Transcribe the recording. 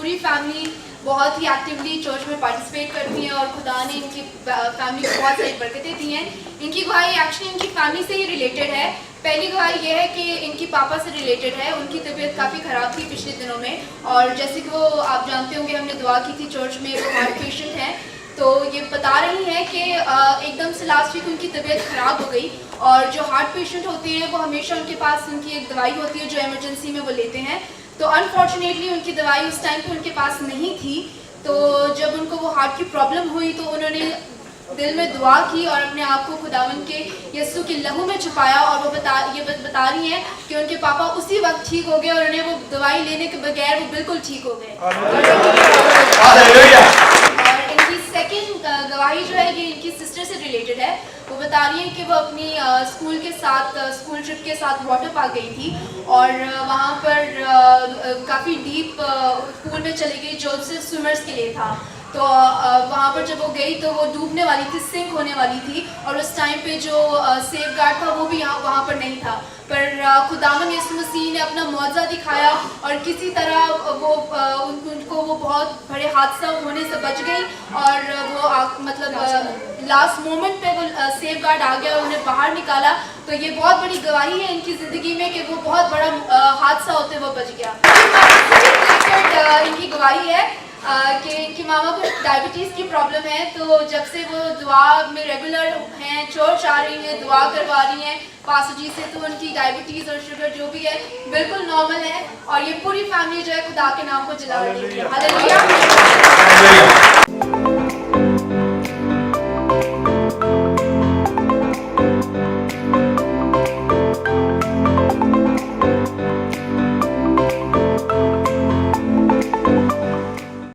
पूरी फैमिली बहुत ही actively church में पार्टिसिपेट करती हैं और खुदा ने इनकी फैमिली को बहुत सारी बरकतें दी हैं। इनकी गवाही एक्चुअली इनकी फैमिली से ही रिलेटेड है। पहली गवाही ये है कि इनकी पापा से रिलेटेड है। उनकी तबीयत काफ़ी ख़राब थी पिछले दिनों में, और जैसे कि वो आप जानते होंगे हमने दुआ की थी चर्च में, वो हार्ट पेशेंट हैं। तो ये बता रही हैं कि एकदम से लास्ट वीक उनकी तबीयत ख़राब हो गई, और जो हार्ट पेशेंट होते हैं वो हमेशा उनके पास उनकी एक दवाई होती है जो इमरजेंसी में वो लेते हैं। तो अनफॉर्चुनेटली उनकी दवाई उस टाइम पे उनके पास नहीं थी। तो जब उनको वो हार्ट की प्रॉब्लम हुई तो उन्होंने दिल में दुआ की और अपने आप को खुदावन के यीशु के लहू में छुपाया, और वो बता रही हैं कि उनके पापा उसी वक्त ठीक हो गए और उन्हें वो दवाई लेने के बगैर वो बिल्कुल ठीक हो गए। और इनकी सेकंड गवाही जो है ये इनकी सिस्टर से रिलेटेड है। वो बता रही है कि वो अपनी स्कूल ट्रिप के साथ वाटर पार्क गई थी, और वहाँ पर काफ़ी डीप पूल में चली गई जो सिर्फ स्विमर्स के लिए था। तो वहाँ पर जब वो गई तो वो डूबने वाली थी, सिंक होने वाली थी, और उस टाइम पे जो सेफ गार्ड था वो भी वहाँ पर नहीं था। पर खुदावन यीशु मसीह ने अपना मौजज़ा दिखाया और किसी तरह वो उनको वो बहुत बड़े हादसा होने से बच गई, और वो लास्ट मोमेंट पे वो सेफ गार्ड आ गया और उन्हें बाहर निकाला। तो ये बहुत बड़ी गवाही है इनकी ज़िंदगी में कि वो बहुत बड़ा हादसा होते वो बच गया। इनकी गवाही है कि इनकी मामा को डायबिटीज़ की प्रॉब्लम है। तो जब से वो दुआ में रेगुलर हैं, चर्च आ रही हैं, दुआ करवा रही हैं पास्टर जी से, तो उनकी डायबिटीज़ और शुगर जो भी है बिल्कुल नॉर्मल है, और ये पूरी फैमिली जो है खुदा के नाम को जला रही है। हालेलुया।